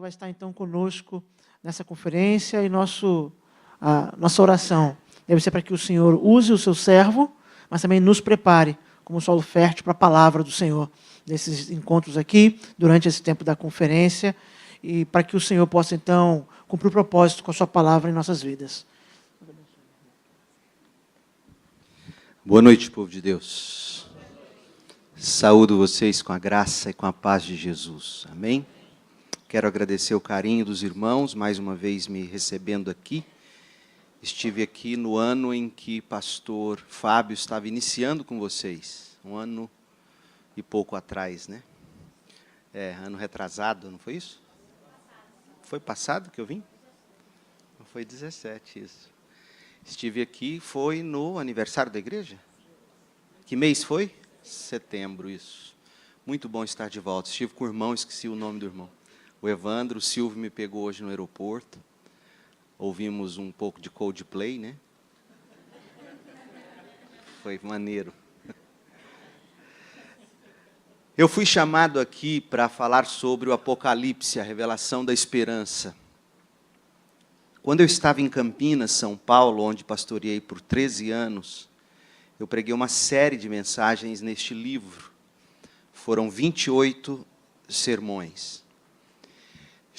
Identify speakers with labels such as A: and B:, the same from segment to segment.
A: vai estar então conosco nessa conferência e nossa oração deve ser para que o Senhor use o seu servo, mas também nos prepare como solo fértil para a palavra do Senhor, nesses encontros aqui, durante esse tempo da conferência, e para que o Senhor possa então cumprir o propósito com a sua palavra em nossas vidas.
B: Boa noite, povo de Deus. Saúdo vocês com a graça e com a paz de Jesus. Amém? Quero agradecer o carinho dos irmãos, mais uma vez me recebendo aqui. Estive aqui no ano em que pastor Fábio estava iniciando com vocês. Um ano e pouco atrás, né? Ano retrasado, não foi isso? Foi passado que eu vim? Foi 17, isso. Estive aqui, foi no aniversário da igreja? Que mês foi? Setembro, isso. Muito bom estar de volta. Estive com o irmão, esqueci o nome do irmão. O Evandro, o Silvio me pegou hoje no aeroporto. Ouvimos um pouco de Coldplay, né? Foi maneiro. Eu fui chamado aqui para falar sobre o Apocalipse, a revelação da esperança. Quando eu estava em Campinas, São Paulo, onde pastoreei por 13 anos, eu preguei uma série de mensagens neste livro. Foram 28 sermões.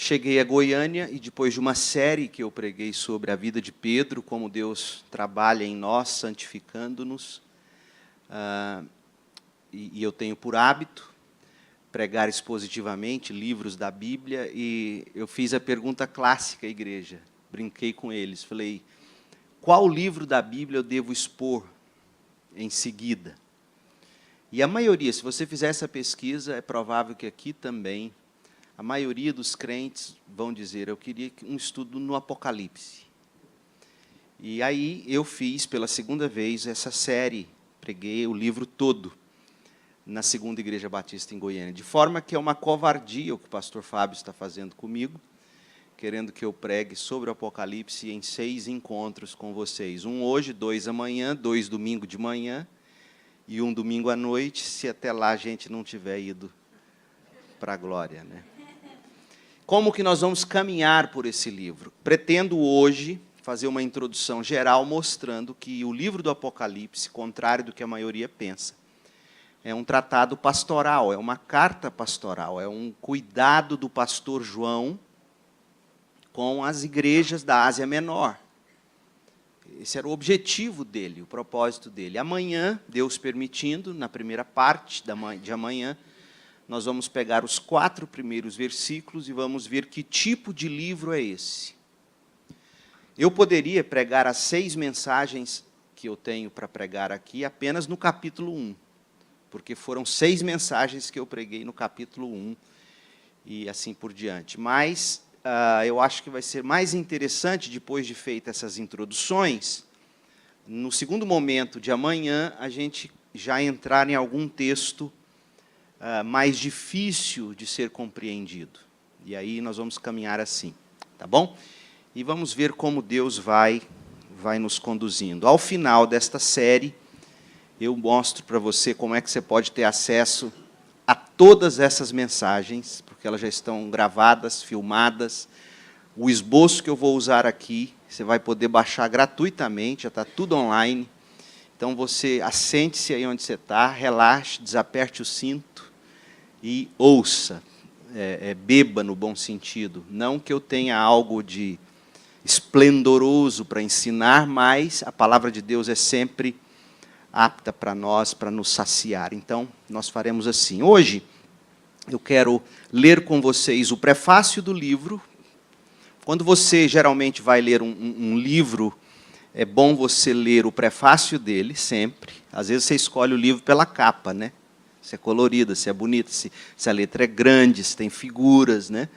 B: Cheguei a Goiânia e depois de uma série que eu preguei sobre a vida de Pedro, como Deus trabalha em nós, santificando-nos, e eu tenho por hábito pregar expositivamente livros da Bíblia, e eu fiz a pergunta clássica à igreja, brinquei com eles, falei, qual livro da Bíblia eu devo expor em seguida? E a maioria, se você fizer essa pesquisa, é provável que aqui também, a maioria dos crentes vão dizer, eu queria um estudo no Apocalipse. E aí eu fiz, pela segunda vez, essa série, preguei o livro todo, na Segunda Igreja Batista em Goiânia. De forma que é uma covardia o que o pastor Fábio está fazendo comigo, querendo que eu pregue sobre o Apocalipse em 6 encontros com vocês. Um hoje, 2 amanhã, 2 domingo de manhã, e um domingo à noite, se até lá a gente não tiver ido para a glória, né? Como que nós vamos caminhar por esse livro? Pretendo hoje fazer uma introdução geral mostrando que o livro do Apocalipse, contrário do que a maioria pensa, é um tratado pastoral, é uma carta pastoral, é um cuidado do pastor João com as igrejas da Ásia Menor. Esse era o objetivo dele, o propósito dele. Amanhã, Deus permitindo, na primeira parte de amanhã, nós vamos pegar os 4 primeiros versículos e vamos ver que tipo de livro é esse. Eu poderia pregar as 6 mensagens que eu tenho para pregar aqui apenas no capítulo 1, porque foram 6 mensagens que eu preguei no capítulo 1 e assim por diante. Mas eu acho que vai ser mais interessante, depois de feitas essas introduções, no segundo momento de amanhã, a gente já entrar em algum texto mais difícil de ser compreendido. E aí nós vamos caminhar assim, tá bom? E vamos ver como Deus vai nos conduzindo. Ao final desta série, eu mostro para você como é que você pode ter acesso a todas essas mensagens, porque elas já estão gravadas, filmadas. O esboço que eu vou usar aqui, você vai poder baixar gratuitamente, já está tudo online. Então, você assente-se aí onde você está, relaxe, desaperte o cinto e ouça, beba no bom sentido. Não que eu tenha algo de esplendoroso para ensinar, mas a palavra de Deus é sempre apta para nós, para nos saciar. Então, nós faremos assim. Hoje, eu quero ler com vocês o prefácio do livro. Quando você geralmente vai ler um livro, é bom você ler o prefácio dele, sempre. Às vezes você escolhe o livro pela capa, né? Se é colorida, se é bonita, se a letra é grande, se tem figuras, né?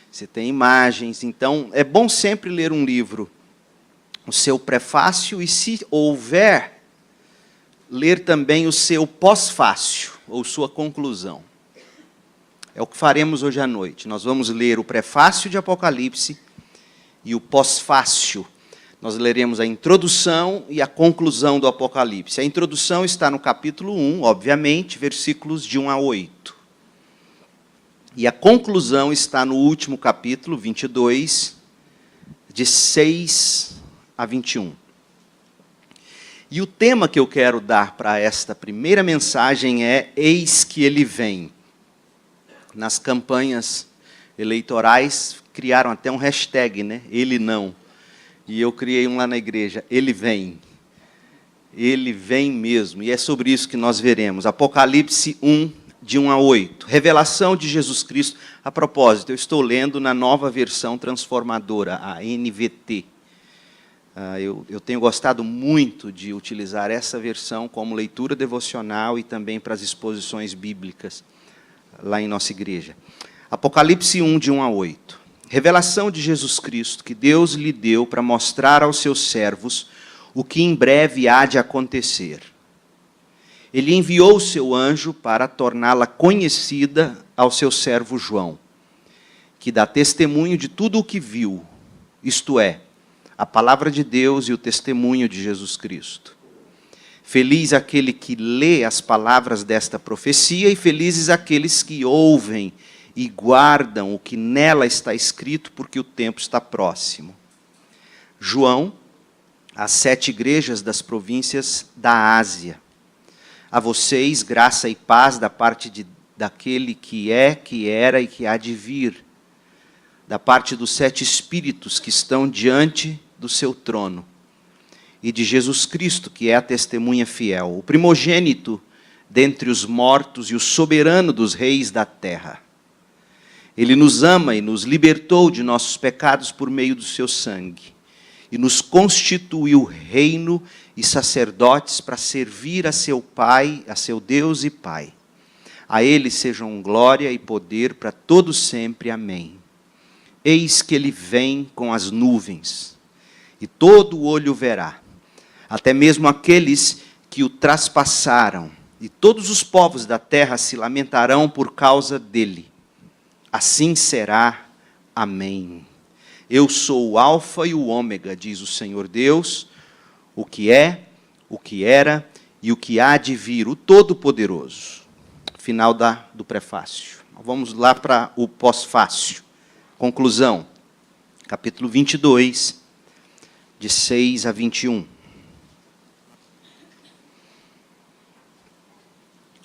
B: Se tem imagens. Então, é bom sempre ler um livro, o seu prefácio, e se houver, ler também o seu pós-fácio, ou sua conclusão. É o que faremos hoje à noite. Nós vamos ler o prefácio de Apocalipse e o pós-fácio. Nós leremos a introdução e a conclusão do Apocalipse. A introdução está no capítulo 1, obviamente, versículos de 1 a 8. E a conclusão está no último capítulo, 22, de 6 a 21. E o tema que eu quero dar para esta primeira mensagem é Eis que ele vem. Nas campanhas eleitorais, criaram até um hashtag, né? Ele não. E eu criei um lá na igreja, ele vem. Ele vem mesmo. E é sobre isso que nós veremos. Apocalipse 1, de 1 a 8. Revelação de Jesus Cristo. A propósito, eu estou lendo na nova versão transformadora, a NVT. Eu tenho gostado muito de utilizar essa versão como leitura devocional e também para as exposições bíblicas lá em nossa igreja. Apocalipse 1, de 1 a 8. Revelação de Jesus Cristo, que Deus lhe deu para mostrar aos seus servos o que em breve há de acontecer. Ele enviou o seu anjo para torná-la conhecida ao seu servo João, que dá testemunho de tudo o que viu, isto é, a palavra de Deus e o testemunho de Jesus Cristo. Feliz aquele que lê as palavras desta profecia e felizes aqueles que ouvem e guardam o que nela está escrito, porque o tempo está próximo. João, às 7 igrejas das províncias da Ásia. A vocês, graça e paz da parte daquele que é, que era e que há de vir, da parte dos 7 espíritos que estão diante do seu trono, e de Jesus Cristo, que é a testemunha fiel, o primogênito dentre os mortos e o soberano dos reis da terra. Ele nos ama e nos libertou de nossos pecados por meio do seu sangue, e nos constituiu reino e sacerdotes para servir a seu Pai, a seu Deus e Pai. A ele sejam glória e poder para todos sempre. Amém. Eis que ele vem com as nuvens, e todo olho verá, até mesmo aqueles que o traspassaram, e todos os povos da terra se lamentarão por causa dele. Assim será. Amém. Eu sou o Alfa e o Ômega, diz o Senhor Deus, o que é, o que era e o que há de vir, o Todo-Poderoso. Final do prefácio. Vamos lá para o pós-fácio. Conclusão. Capítulo 22, de 6 a 21.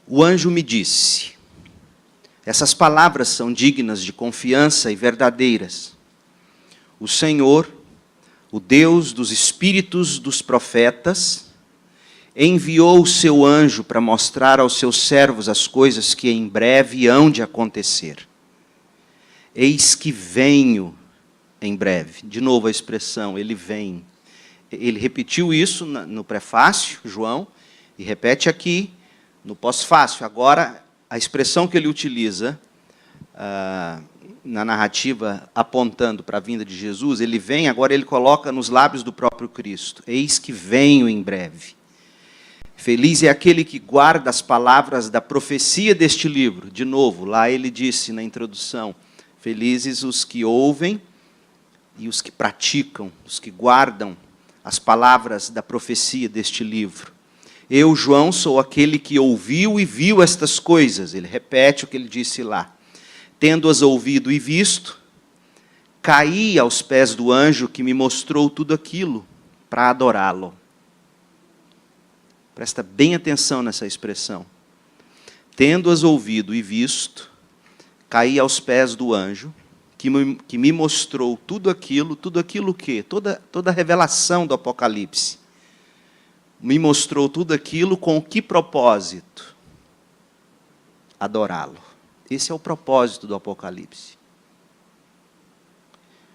B: O anjo me disse: essas palavras são dignas de confiança e verdadeiras. O Senhor, o Deus dos espíritos dos profetas, enviou o seu anjo para mostrar aos seus servos as coisas que em breve hão de acontecer. Eis que venho em breve. De novo a expressão, ele vem. Ele repetiu isso no prefácio, João, e repete aqui no pós-fácio. Agora, a expressão que ele utiliza na narrativa apontando para a vinda de Jesus, ele vem, agora ele coloca nos lábios do próprio Cristo. Eis que venho em breve. Feliz é aquele que guarda as palavras da profecia deste livro. De novo, lá ele disse na introdução, felizes os que ouvem e os que praticam, os que guardam as palavras da profecia deste livro. Eu, João, sou aquele que ouviu e viu estas coisas. Ele repete o que ele disse lá. Tendo-as ouvido e visto, caí aos pés do anjo que me mostrou tudo aquilo para adorá-lo. Presta bem atenção nessa expressão. Tendo-as ouvido e visto, caí aos pés do anjo que me mostrou tudo aquilo que? Toda a revelação do Apocalipse. Me mostrou tudo aquilo com que propósito? Adorá-lo. Esse é o propósito do Apocalipse.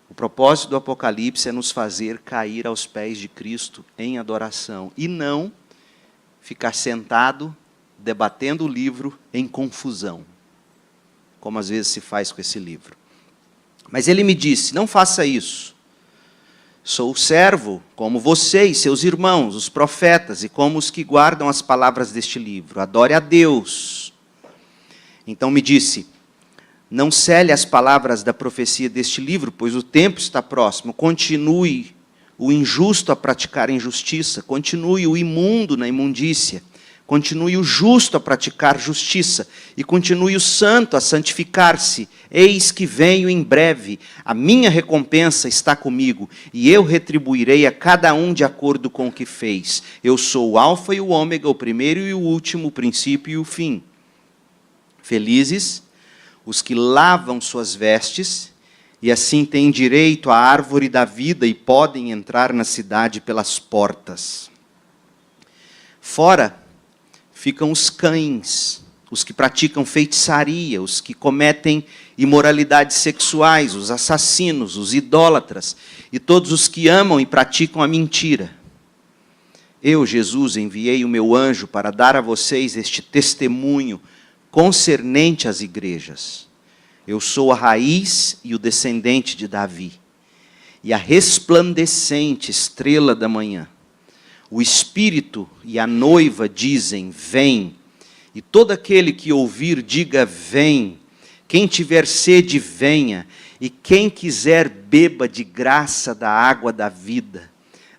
B: O propósito do Apocalipse é nos fazer cair aos pés de Cristo em adoração e não ficar sentado, debatendo o livro em confusão, como às vezes se faz com esse livro. Mas ele me disse, não faça isso. Sou servo, como vocês, seus irmãos, os profetas, e como os que guardam as palavras deste livro. Adore a Deus. Então me disse, não cele as palavras da profecia deste livro, pois o tempo está próximo. Continue o injusto a praticar a injustiça, continue o imundo na imundícia, continue o justo a praticar justiça, e continue o santo a santificar-se. Eis que venho em breve, a minha recompensa está comigo, e eu retribuirei a cada um de acordo com o que fez. Eu sou o alfa e o ômega, o primeiro e o último, o princípio e o fim. Felizes os que lavam suas vestes, e assim têm direito à árvore da vida e podem entrar na cidade pelas portas. Fora ficam os cães, os que praticam feitiçaria, os que cometem imoralidades sexuais, os assassinos, os idólatras e todos os que amam e praticam a mentira. Eu, Jesus, enviei o meu anjo para dar a vocês este testemunho concernente às igrejas. Eu sou a raiz e o descendente de Davi, e a resplandecente estrela da manhã. O Espírito e a noiva dizem, vem. E todo aquele que ouvir, diga, vem. Quem tiver sede, venha. E quem quiser, beba de graça da água da vida.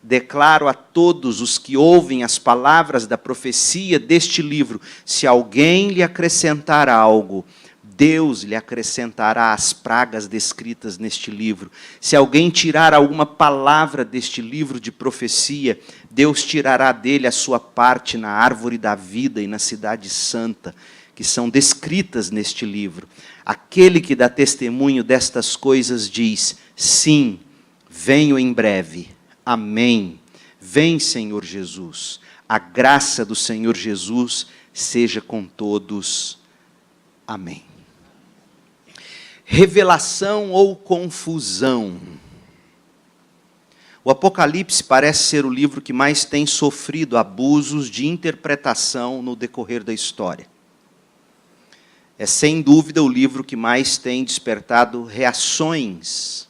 B: Declaro a todos os que ouvem as palavras da profecia deste livro, se alguém lhe acrescentar algo, Deus lhe acrescentará as pragas descritas neste livro. Se alguém tirar alguma palavra deste livro de profecia, Deus tirará dele a sua parte na árvore da vida e na cidade santa, que são descritas neste livro. Aquele que dá testemunho destas coisas diz, sim, venho em breve. Amém. Vem, Senhor Jesus. A graça do Senhor Jesus seja com todos. Amém. Revelação ou confusão? O Apocalipse parece ser o livro que mais tem sofrido abusos de interpretação no decorrer da história. É sem dúvida o livro que mais tem despertado reações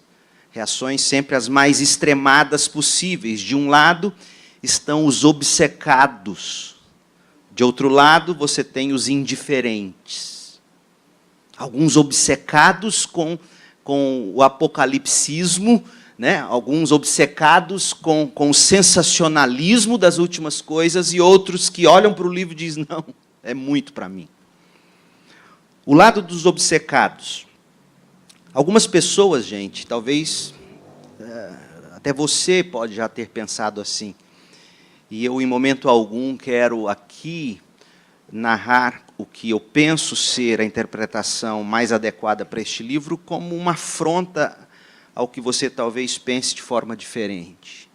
B: sempre as mais extremadas possíveis. De um lado estão os obcecados, de outro lado você tem os indiferentes. Alguns obcecados com o apocalipsismo, né? Alguns obcecados com o sensacionalismo das últimas coisas, e outros que olham para o livro e dizem, não, é muito para mim. O lado dos obcecados. Algumas pessoas, gente, talvez até você pode já ter pensado assim, e eu, em momento algum, quero aqui narrar o que eu penso ser a interpretação mais adequada para este livro como uma afronta ao que você talvez pense de forma diferente.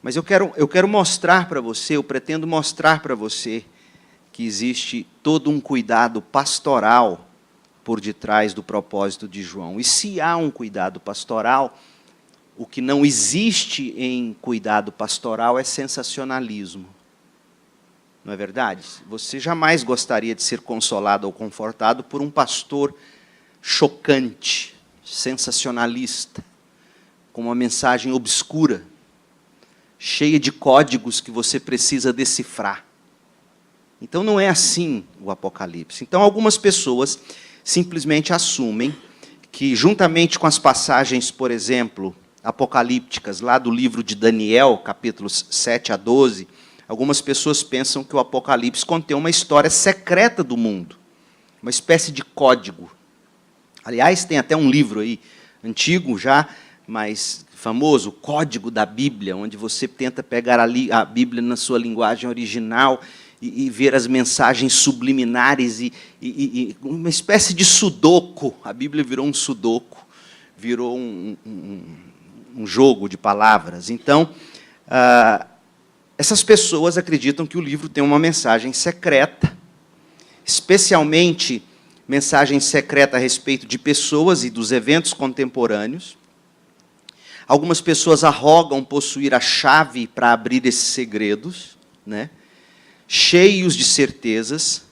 B: Mas eu quero mostrar para você, eu pretendo mostrar para você que existe todo um cuidado pastoral por detrás do propósito de João. E se há um cuidado pastoral, o que não existe em cuidado pastoral é sensacionalismo. Não é verdade? Você jamais gostaria de ser consolado ou confortado por um pastor chocante, sensacionalista, com uma mensagem obscura, cheia de códigos que você precisa decifrar. Então não é assim o Apocalipse. Então algumas pessoas simplesmente assumem que, juntamente com as passagens, por exemplo, apocalípticas, lá do livro de Daniel, capítulos 7 a 12, algumas pessoas pensam que o Apocalipse contém uma história secreta do mundo, uma espécie de código. Aliás, tem até um livro aí, antigo já, mas famoso, o Código da Bíblia, onde você tenta pegar a Bíblia na sua linguagem original e ver as mensagens subliminares, e uma espécie de sudoku. A Bíblia virou um sudoku, virou um jogo de palavras. Então, essas pessoas acreditam que o livro tem uma mensagem secreta, especialmente mensagem secreta a respeito de pessoas e dos eventos contemporâneos. Algumas pessoas arrogam possuir a chave para abrir esses segredos, né? Cheios de certezas.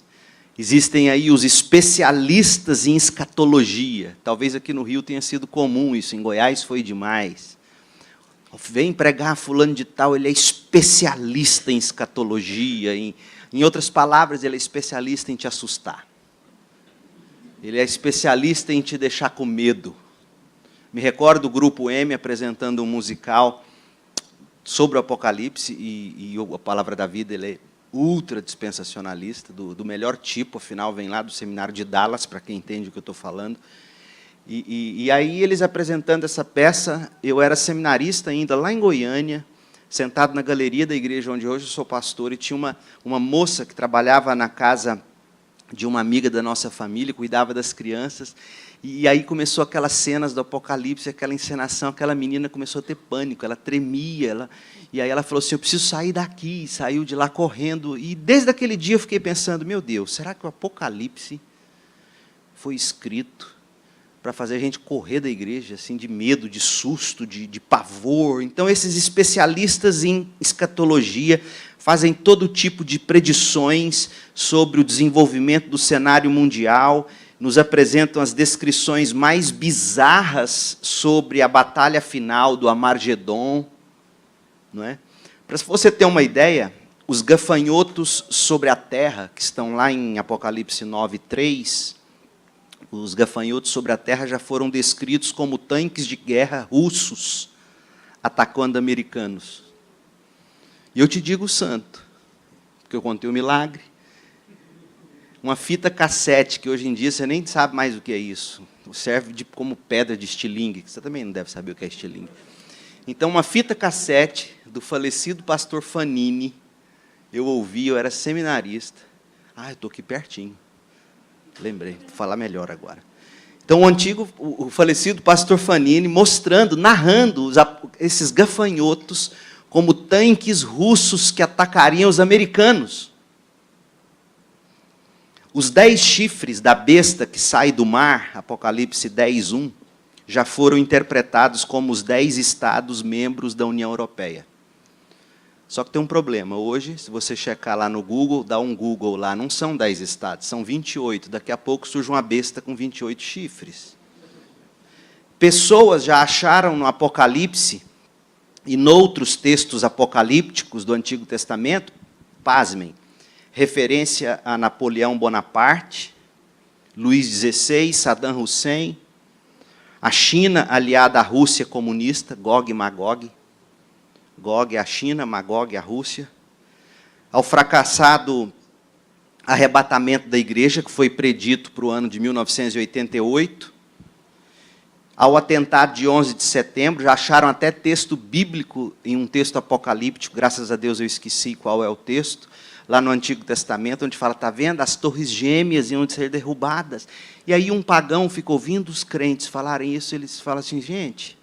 B: Existem aí os especialistas em escatologia. Talvez aqui no Rio tenha sido comum isso, em Goiás foi demais. Vem pregar fulano de tal, ele é especialista em escatologia. Em outras palavras, ele é especialista em te assustar. Ele é especialista em te deixar com medo. Me recordo do Grupo M apresentando um musical sobre o Apocalipse, e a Palavra da Vida, ele é ultra dispensacionalista, do melhor tipo, afinal, vem lá do seminário de Dallas, para quem entende o que eu estou falando. E aí, eles apresentando essa peça, eu era seminarista ainda, lá em Goiânia, sentado na galeria da igreja onde hoje eu sou pastor, e tinha uma moça que trabalhava na casa de uma amiga da nossa família, cuidava das crianças, e aí começou aquelas cenas do Apocalipse, aquela encenação, aquela menina começou a ter pânico, ela tremia, e aí ela falou assim, eu preciso sair daqui, e saiu de lá correndo, e desde aquele dia eu fiquei pensando, meu Deus, será que o Apocalipse foi escrito para fazer a gente correr da igreja, assim, de medo, de susto, de pavor? Então, esses especialistas em escatologia fazem todo tipo de predições sobre o desenvolvimento do cenário mundial, nos apresentam as descrições mais bizarras sobre a batalha final do Armagedon, não é? Para você ter uma ideia, os gafanhotos sobre a terra, que estão lá em Apocalipse 9:3, os gafanhotos sobre a terra já foram descritos como tanques de guerra russos atacando americanos. E eu te digo santo, porque eu contei o milagre. Uma fita cassete, que hoje em dia você nem sabe mais o que é isso. Serve como pedra de estilingue, que você também não deve saber o que é estilingue. Então, uma fita cassete do falecido pastor Fanini, eu ouvi, eu era seminarista. Ah, eu estou aqui pertinho. Lembrei, vou falar melhor agora. Então, o falecido pastor Fanini mostrando, narrando esses gafanhotos como tanques russos que atacariam os americanos. Os 10 chifres da besta que sai do mar, Apocalipse 10:1, já foram interpretados como os 10 estados membros da União Europeia. Só que tem um problema. Hoje, se você checar lá no Google, dá um Google lá, não são 10 estados, são 28. Daqui a pouco surge uma besta com 28 chifres. Pessoas já acharam no Apocalipse e noutros textos apocalípticos do Antigo Testamento, pasmem, referência a Napoleão Bonaparte, Luís XVI, Saddam Hussein, a China aliada à Rússia comunista, Gog e Magog. Gog é a China, Magog é a Rússia. Ao fracassado arrebatamento da igreja, que foi predito para o ano de 1988. Ao atentado de 11 de setembro, já acharam até texto bíblico em um texto apocalíptico, graças a Deus eu esqueci qual é o texto, lá no Antigo Testamento, onde fala, está vendo, as torres gêmeas iam ser derrubadas. E aí um pagão fica ouvindo os crentes falarem isso, eles falam assim, gente,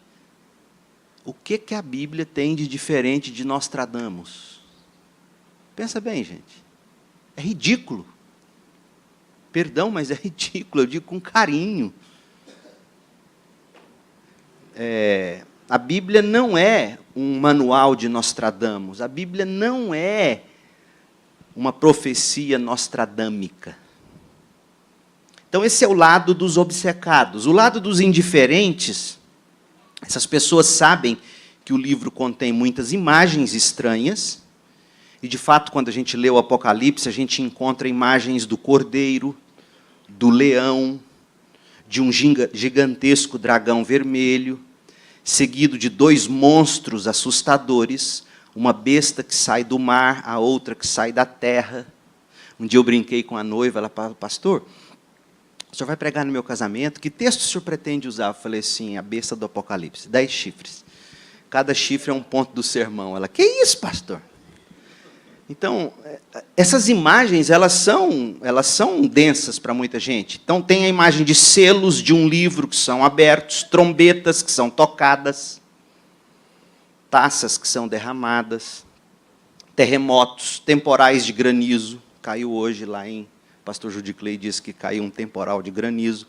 B: o que a Bíblia tem de diferente de Nostradamus? Pensa bem, gente. É ridículo. Perdão, mas é ridículo, eu digo com carinho. A Bíblia não é um manual de Nostradamus. A Bíblia não é uma profecia nostradâmica. Então, esse é o lado dos obcecados. O lado dos indiferentes, essas pessoas sabem que o livro contém muitas imagens estranhas, e, de fato, quando a gente lê o Apocalipse, a gente encontra imagens do cordeiro, do leão, de um gigantesco dragão vermelho, seguido de 2 monstros assustadores, uma besta que sai do mar, a outra que sai da terra. Um dia eu brinquei com a noiva, ela falou, pastor, o senhor vai pregar no meu casamento? Que texto o senhor pretende usar? Eu falei assim, a besta do Apocalipse, 10 chifres. Cada chifre é um ponto do sermão. Ela, que isso, pastor? Então, essas imagens, elas são densas para muita gente. Então, tem a imagem de selos de um livro que são abertos, trombetas que são tocadas, taças que são derramadas, terremotos, temporais de granizo. Caiu hoje lá em... O pastor Judiclei disse que caiu um temporal de granizo,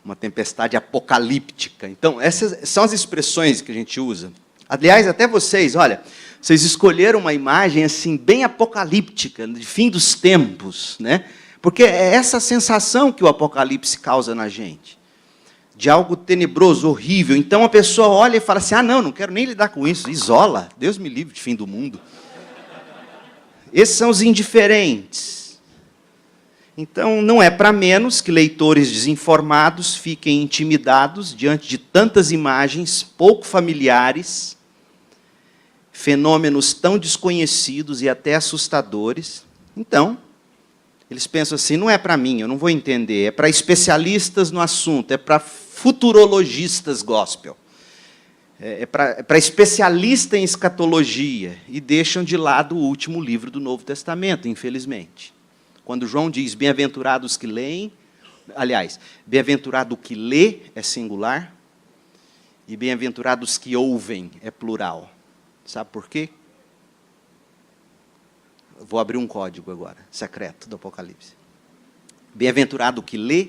B: uma tempestade apocalíptica. Então, essas são as expressões que a gente usa. Aliás, até vocês, olha, vocês escolheram uma imagem assim bem apocalíptica, de fim dos tempos, né? Porque é essa sensação que o Apocalipse causa na gente, de algo tenebroso, horrível. Então a pessoa olha e fala assim, não quero nem lidar com isso, isola, Deus me livre de fim do mundo. Esses são os indiferentes. Então, não é para menos que leitores desinformados fiquem intimidados diante de tantas imagens pouco familiares, fenômenos tão desconhecidos e até assustadores. Então, eles pensam assim, não é para mim, eu não vou entender, é para especialistas no assunto, é para futurologistas gospel, é para especialista em escatologia, e deixam de lado o último livro do Novo Testamento, infelizmente. Quando João diz, bem-aventurados que leem, aliás, bem-aventurado que lê é singular, e bem-aventurados que ouvem é plural. Sabe por quê? Vou abrir um código agora, secreto do Apocalipse. Bem-aventurado que lê,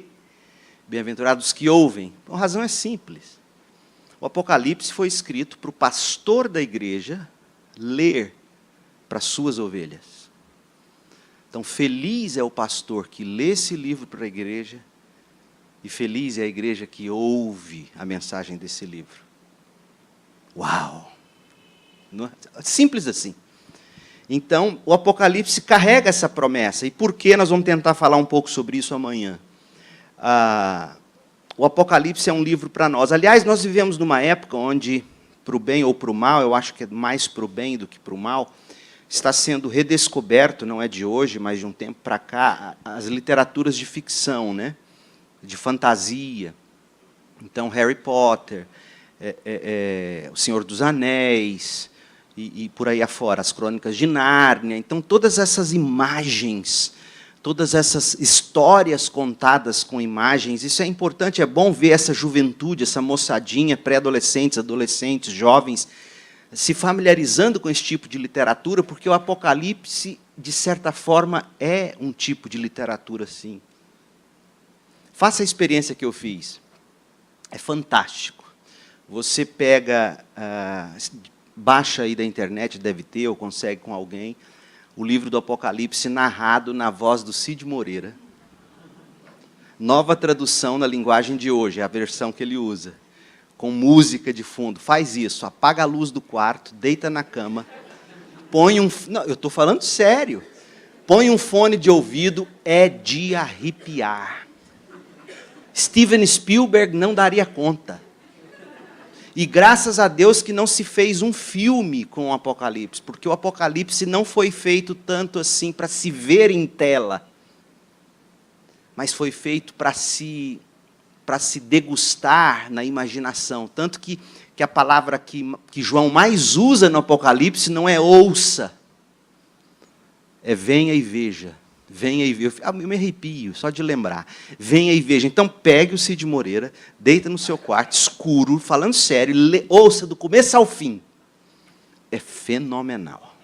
B: bem-aventurados que ouvem. A razão é simples. O Apocalipse foi escrito para o pastor da igreja ler para as suas ovelhas. Então, feliz é o pastor que lê esse livro para a igreja, e feliz é a igreja que ouve a mensagem desse livro. Uau! Simples assim. Então, o Apocalipse carrega essa promessa. E por que? Nós vamos tentar falar um pouco sobre isso amanhã. O Apocalipse é um livro para nós. Aliás, nós vivemos numa época onde, para o bem ou para o mal, eu acho que é mais para o bem do que para o mal, está sendo redescoberto, não é de hoje, mas de um tempo para cá, as literaturas de ficção, né? De fantasia. Então, Harry Potter, O Senhor dos Anéis, e por aí afora, as Crônicas de Nárnia. Então, todas essas imagens, todas essas histórias contadas com imagens, isso é importante, é bom ver essa juventude, essa moçadinha, pré-adolescentes, adolescentes, jovens, se familiarizando com esse tipo de literatura, porque o Apocalipse, de certa forma, é um tipo de literatura, sim. Faça a experiência que eu fiz. É fantástico. Você pega, baixa aí da internet, deve ter, ou consegue com alguém, o livro do Apocalipse narrado na voz do Cid Moreira. Nova tradução na linguagem de hoje, é a versão que ele usa. Com música de fundo. Faz isso, apaga a luz do quarto, deita na cama, põe um... Não, eu estou falando sério. Põe um fone de ouvido, é de arrepiar. Steven Spielberg não daria conta. E graças a Deus que não se fez um filme com o Apocalipse, porque o Apocalipse não foi feito tanto assim para se ver em tela, mas foi feito para se degustar na imaginação. Tanto que a palavra que João mais usa no Apocalipse não é ouça, é venha e veja. Venha e veja. Eu me arrepio só de lembrar. Venha e veja. Então, pegue o Cid Moreira, deita no seu quarto, escuro, falando sério, ouça do começo ao fim. É fenomenal.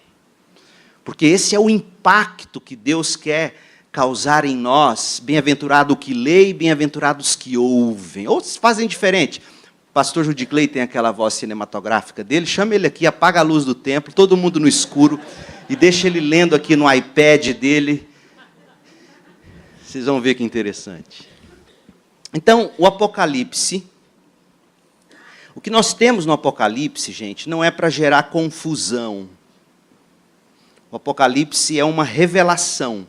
B: Porque esse é o impacto que Deus quer causar em nós. Bem-aventurado o que lê e bem-aventurados que ouvem. Outros fazem diferente. O pastor Judy Clay tem aquela voz cinematográfica dele. Chama ele aqui, apaga a luz do templo, todo mundo no escuro, e deixa ele lendo aqui no iPad dele. Vocês vão ver que interessante. Então, o Apocalipse, o que nós temos no Apocalipse, gente, não é para gerar confusão. O Apocalipse é uma revelação.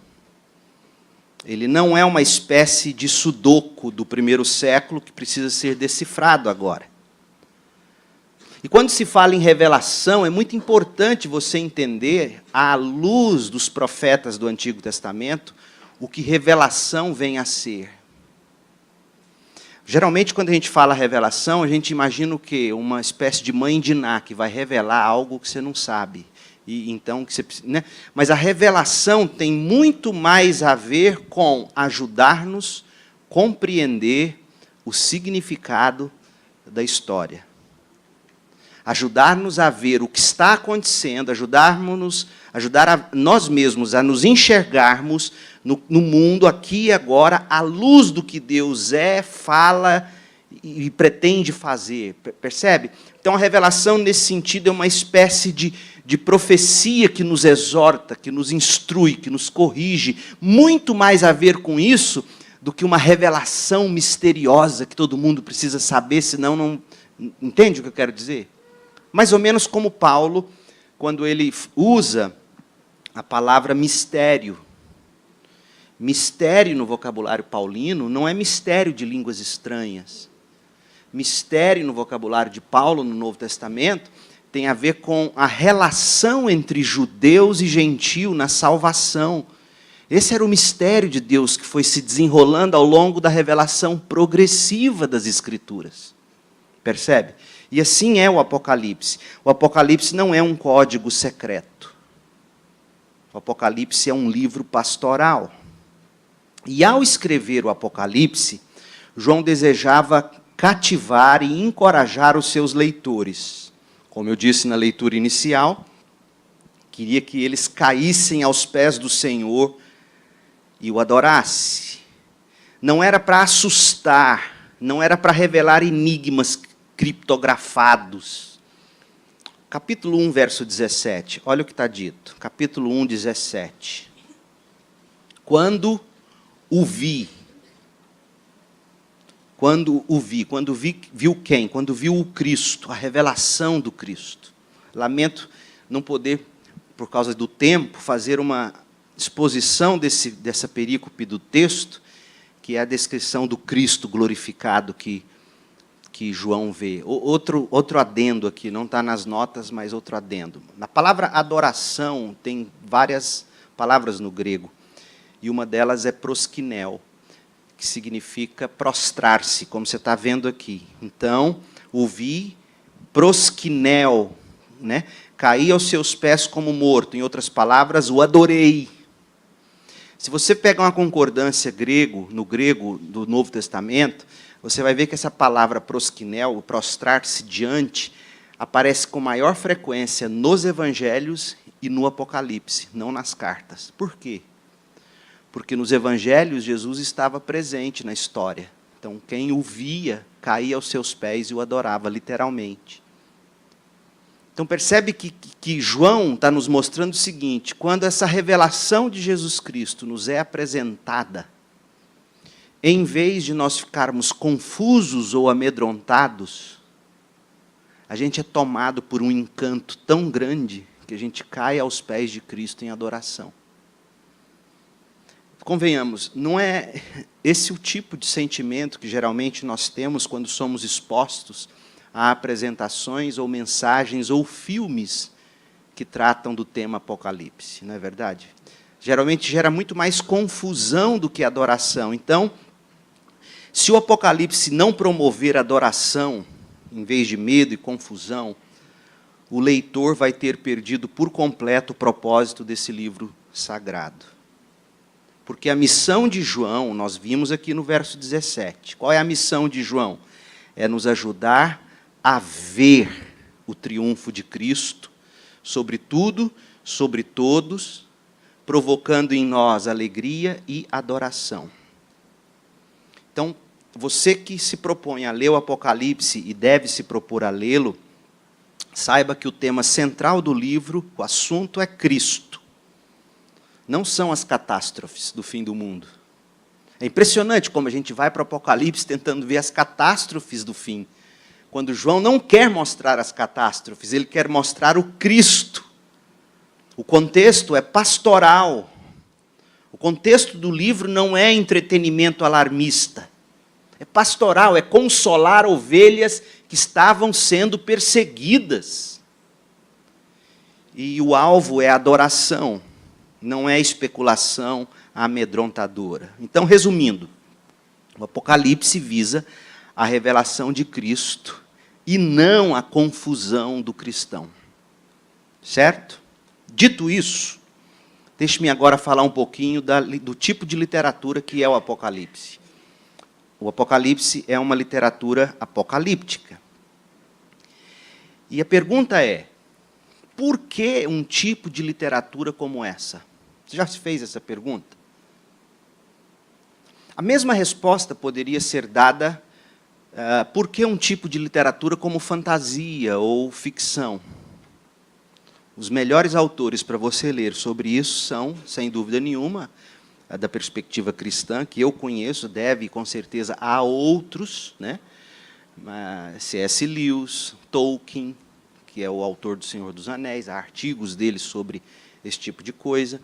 B: Ele não é uma espécie de sudoku do primeiro século que precisa ser decifrado agora. E quando se fala em revelação, é muito importante você entender, à luz dos profetas do Antigo Testamento, o que revelação vem a ser. Geralmente, quando a gente fala revelação, a gente imagina o quê? Uma espécie de mãe de Ná, que vai revelar algo que você não sabe. E, então, que você, né? Mas a revelação tem muito mais a ver com ajudar-nos a compreender o significado da história. Ajudar-nos a ver o que está acontecendo, ajudar nós mesmos a nos enxergarmos no mundo, aqui e agora, à luz do que Deus é, fala e pretende fazer. Percebe? Então, a revelação, nesse sentido, é uma espécie de profecia que nos exorta, que nos instrui, que nos corrige. Muito mais a ver com isso do que uma revelação misteriosa que todo mundo precisa saber, senão não... Entende o que eu quero dizer? Mais ou menos como Paulo, quando ele usa a palavra mistério. Mistério no vocabulário paulino não é mistério de línguas estranhas. Mistério no vocabulário de Paulo no Novo Testamento tem a ver com a relação entre judeus e gentio na salvação. Esse era o mistério de Deus que foi se desenrolando ao longo da revelação progressiva das Escrituras. Percebe? E assim é o Apocalipse. O Apocalipse não é um código secreto. O Apocalipse é um livro pastoral. E ao escrever o Apocalipse, João desejava cativar e encorajar os seus leitores. Como eu disse na leitura inicial, queria que eles caíssem aos pés do Senhor e o adorassem. Não era para assustar, não era para revelar enigmas criptografados. Capítulo 1, verso 17, olha o que está dito. Capítulo 1, 17. Quando viu quem? Quando viu o Cristo, a revelação do Cristo. Lamento não poder, por causa do tempo, fazer uma exposição dessa perícope do texto, que é a descrição do Cristo glorificado que João vê. Outro adendo aqui, não está nas notas, mas outro adendo. Na palavra adoração, tem várias palavras no grego, e uma delas é proskinel, que significa prostrar-se, como você está vendo aqui. Então, ouvi proskinel, né? Caí aos seus pés como morto. Em outras palavras, o adorei. Se você pega uma concordância no grego do Novo Testamento, você vai ver que essa palavra proskinel, prostrar-se diante, aparece com maior frequência nos evangelhos e no Apocalipse, não nas cartas. Por quê? Porque nos evangelhos Jesus estava presente na história. Então, quem o via, caía aos seus pés e o adorava, literalmente. Então, percebe que João está nos mostrando o seguinte: quando essa revelação de Jesus Cristo nos é apresentada, em vez de nós ficarmos confusos ou amedrontados, a gente é tomado por um encanto tão grande que a gente cai aos pés de Cristo em adoração. Convenhamos, não é esse o tipo de sentimento que geralmente nós temos quando somos expostos a apresentações ou mensagens ou filmes que tratam do tema Apocalipse, não é verdade? Geralmente gera muito mais confusão do que adoração. Então, se o Apocalipse não promover adoração, em vez de medo e confusão, o leitor vai ter perdido por completo o propósito desse livro sagrado. Porque a missão de João, nós vimos aqui no verso 17. Qual é a missão de João? É nos ajudar a ver o triunfo de Cristo sobre tudo, sobre todos, provocando em nós alegria e adoração. Então, você que se propõe a ler o Apocalipse e deve se propor a lê-lo, saiba que o tema central do livro, o assunto é Cristo. Não são as catástrofes do fim do mundo. É impressionante como a gente vai para o Apocalipse tentando ver as catástrofes do fim. Quando João não quer mostrar as catástrofes, ele quer mostrar o Cristo. O contexto é pastoral. O contexto do livro não é entretenimento alarmista. É pastoral, é consolar ovelhas que estavam sendo perseguidas. E o alvo é a adoração. Não é especulação amedrontadora. Então, resumindo, o Apocalipse visa a revelação de Cristo e não a confusão do cristão. Certo? Dito isso, deixe-me agora falar um pouquinho do tipo de literatura que é o Apocalipse. O Apocalipse é uma literatura apocalíptica. E a pergunta é: por que um tipo de literatura como essa? Você já se fez essa pergunta? A mesma resposta poderia ser dada por que um tipo de literatura como fantasia ou ficção. Os melhores autores para você ler sobre isso são, sem dúvida nenhuma, da perspectiva cristã, que eu conheço, deve, com certeza, há outros, né? C.S. Lewis, Tolkien, que é o autor do Senhor dos Anéis, há artigos dele sobre esse tipo de coisa.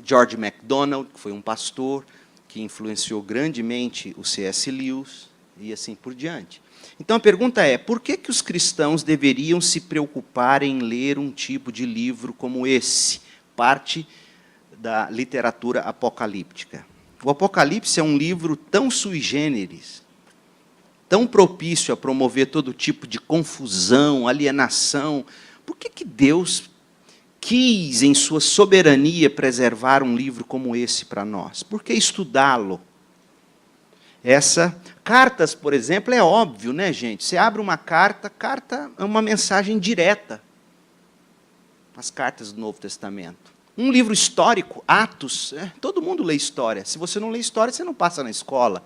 B: George MacDonald, que foi um pastor, que influenciou grandemente o C.S. Lewis, e assim por diante. Então, a pergunta é, por que os cristãos deveriam se preocupar em ler um tipo de livro como esse? Parte da literatura apocalíptica. O Apocalipse é um livro tão sui generis, tão propício a promover todo tipo de confusão, alienação. Por que Deus quis, em sua soberania, preservar um livro como esse para nós? Por que estudá-lo? Cartas, por exemplo, é óbvio, né, gente? Você abre uma carta, carta é uma mensagem direta. As cartas do Novo Testamento. Um livro histórico, Atos, todo mundo lê história. Se você não lê história, você não passa na escola.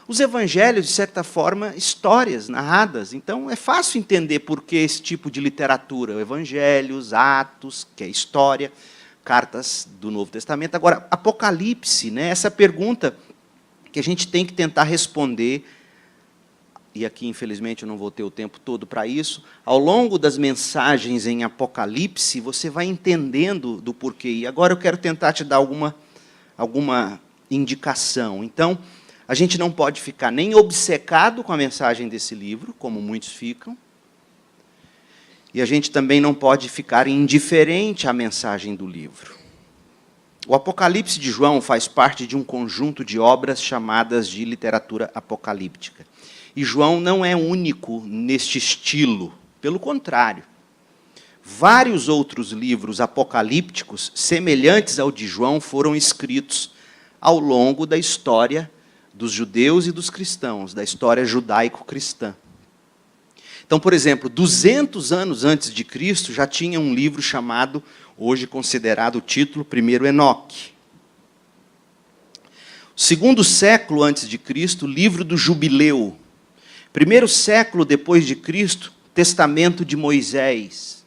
B: Os evangelhos, de certa forma, histórias narradas. Então, é fácil entender por que esse tipo de literatura. Evangelhos, Atos, que é história, cartas do Novo Testamento. Agora, Apocalipse, né, essa pergunta que a gente tem que tentar responder, e aqui, infelizmente, eu não vou ter o tempo todo para isso, ao longo das mensagens em Apocalipse, você vai entendendo do porquê. E agora eu quero tentar te dar alguma indicação. Então, a gente não pode ficar nem obcecado com a mensagem desse livro, como muitos ficam, e a gente também não pode ficar indiferente à mensagem do livro. O Apocalipse de João faz parte de um conjunto de obras chamadas de literatura apocalíptica. E João não é único neste estilo, pelo contrário. Vários outros livros apocalípticos, semelhantes ao de João, foram escritos ao longo da história dos judeus e dos cristãos, da história judaico-cristã. Então, por exemplo, 200 anos antes de Cristo, já tinha um livro chamado, hoje considerado o título, Primeiro Enoque. Segundo século antes de Cristo, livro do Jubileu. Primeiro século depois de Cristo, Testamento de Moisés.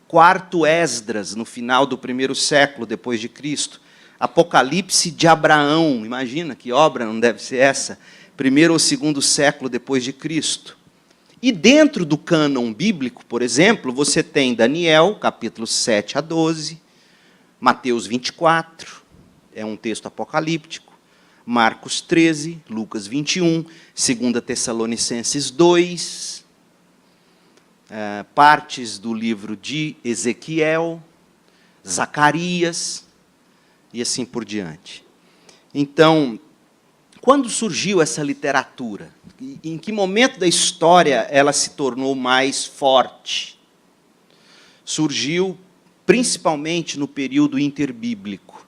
B: Quarto Esdras, no final do primeiro século depois de Cristo. Apocalipse de Abraão, imagina que obra não deve ser essa. Primeiro ou segundo século depois de Cristo. E dentro do cânon bíblico, por exemplo, você tem Daniel, capítulos 7 a 12, Mateus 24, é um texto apocalíptico, Marcos 13, Lucas 21, 2 Tessalonicenses 2, partes do livro de Ezequiel, Zacarias, e assim por diante. Então, quando surgiu essa literatura? Em que momento da história ela se tornou mais forte? Surgiu principalmente no período interbíblico.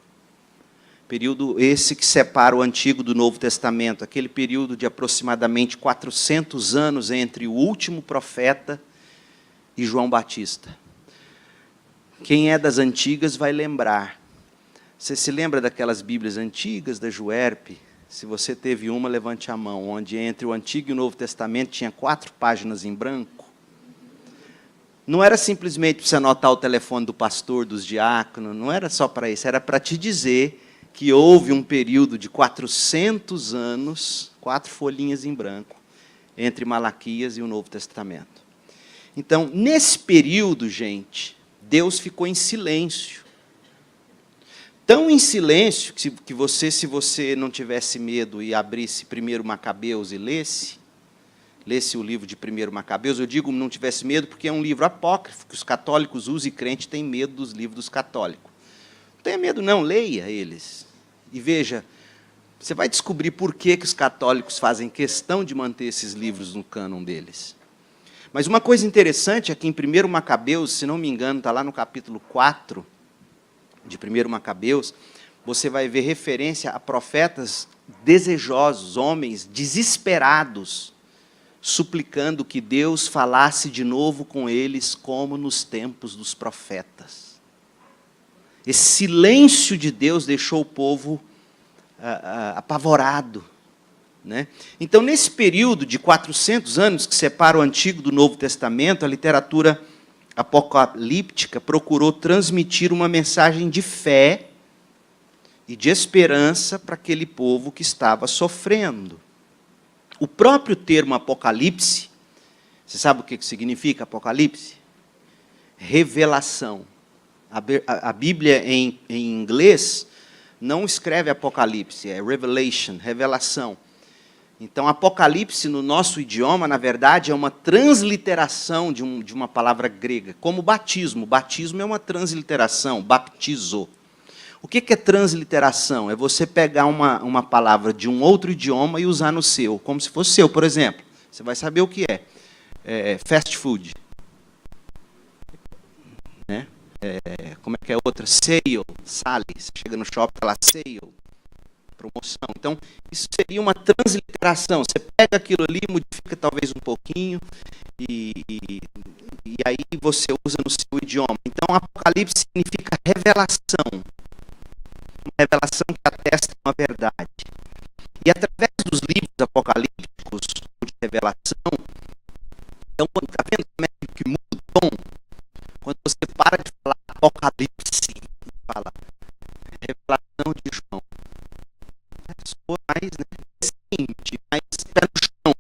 B: Período esse que separa o Antigo do Novo Testamento, aquele período de aproximadamente 400 anos entre o último profeta e João Batista. Quem é das antigas vai lembrar. Você se lembra daquelas Bíblias antigas da Juerp? Se você teve uma, levante a mão, onde entre o Antigo e o Novo Testamento tinha 4 páginas em branco. Não era simplesmente para você anotar o telefone do pastor, dos diáconos, não era só para isso, era para te dizer que houve um período de 400 anos, 4 folhinhas em branco, entre Malaquias e o Novo Testamento. Então, nesse período, gente, Deus ficou em silêncio. Tão em silêncio que você, se você não tivesse medo e abrisse 1 Macabeus e lesse o livro de 1 Macabeus, eu digo não tivesse medo porque é um livro apócrifo, que os católicos usam e crente tem medo dos livros dos católicos. Não tenha medo não, leia eles. E veja, você vai descobrir por que os católicos fazem questão de manter esses livros no cânon deles. Mas uma coisa interessante é que em 1 Macabeus, se não me engano, está lá no capítulo 4, de 1 Macabeus, você vai ver referência a profetas desejosos, homens desesperados, suplicando que Deus falasse de novo com eles, como nos tempos dos profetas. Esse silêncio de Deus deixou o povo apavorado. Né? Então, nesse período de 400 anos que separa o Antigo do Novo Testamento, a literatura apocalíptica procurou transmitir uma mensagem de fé e de esperança para aquele povo que estava sofrendo. O próprio termo apocalipse, você sabe o que significa apocalipse? Revelação. A Bíblia em inglês não escreve apocalipse, é revelation, revelação. Então, Apocalipse, no nosso idioma, na verdade, é uma transliteração de uma palavra grega, como batismo. Batismo é uma transliteração, baptizo. O que é transliteração? É você pegar uma palavra de um outro idioma e usar no seu, como se fosse seu. Por exemplo, você vai saber o que é fast food. Né? Como é que é outra? Sale, sale. Você chega no shopping e fala sale, promoção. Então, isso seria uma transliteração. Você pega aquilo ali, modifica talvez um pouquinho, e aí você usa no seu idioma. Então, Apocalipse significa revelação. Uma revelação que atesta uma verdade. E através dos livros apocalípticos de revelação, então, está vendo como é que muda o tom? Quando você para de falar Apocalipse, fala revelação de João. Soa mais, né, recente, mais pé no chão.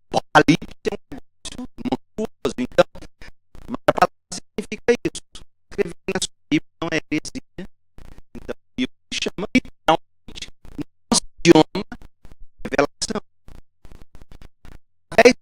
B: Apocalipse é um negócio monstruoso. Então, a palavra significa isso. Escrever na sua Bíblia não é heresia. Então, o livro se chama literalmente, no nosso idioma, revelação. Através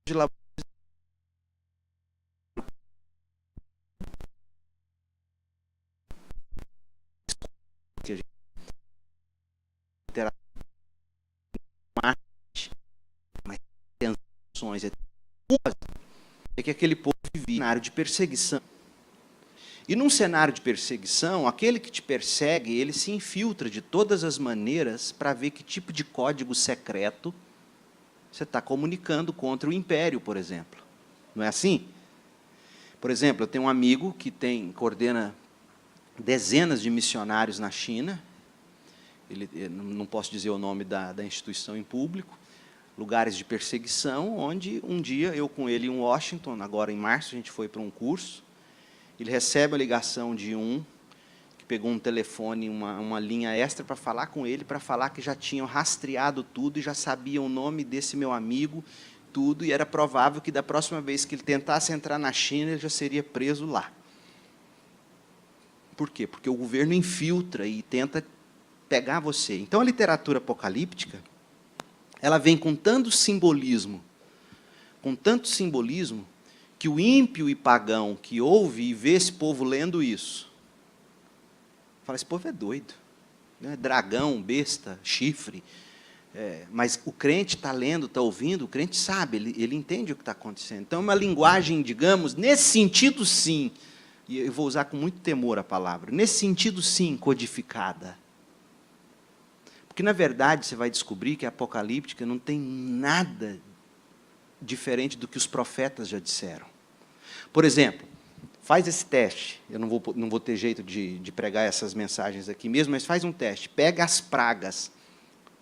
B: de labor que a gente terá mas tensões é que aquele povo vivia em cenário de perseguição. E num cenário de perseguição, aquele que te persegue, ele se infiltra de todas as maneiras para ver que tipo de código secreto você está comunicando contra o império, por exemplo. Não é assim? Por exemplo, eu tenho um amigo que coordena dezenas de missionários na China. Eu não posso dizer o nome da instituição em público. Lugares de perseguição, onde um dia eu com ele em Washington, agora em março, a gente foi para um curso. Ele recebe a ligação de que pegou um telefone, uma linha extra para falar com ele, para falar que já tinham rastreado tudo e já sabiam o nome desse meu amigo, tudo, e era provável que da próxima vez que ele tentasse entrar na China, ele já seria preso lá. Por quê? Porque o governo infiltra e tenta pegar você. Então, a literatura apocalíptica, ela vem com tanto simbolismo, que o ímpio e pagão que ouve e vê esse povo lendo isso, fala, esse povo é doido, né? Dragão, besta, chifre. Mas o crente está lendo, está ouvindo, o crente sabe, ele entende o que está acontecendo. Então, é uma linguagem, digamos, nesse sentido, sim, e eu vou usar com muito temor a palavra, nesse sentido, sim, codificada. Porque, na verdade, você vai descobrir que a apocalíptica não tem nada diferente do que os profetas já disseram. Por exemplo, faz esse teste. Eu não vou ter jeito de pregar essas mensagens aqui mesmo, mas faz um teste. Pega as pragas,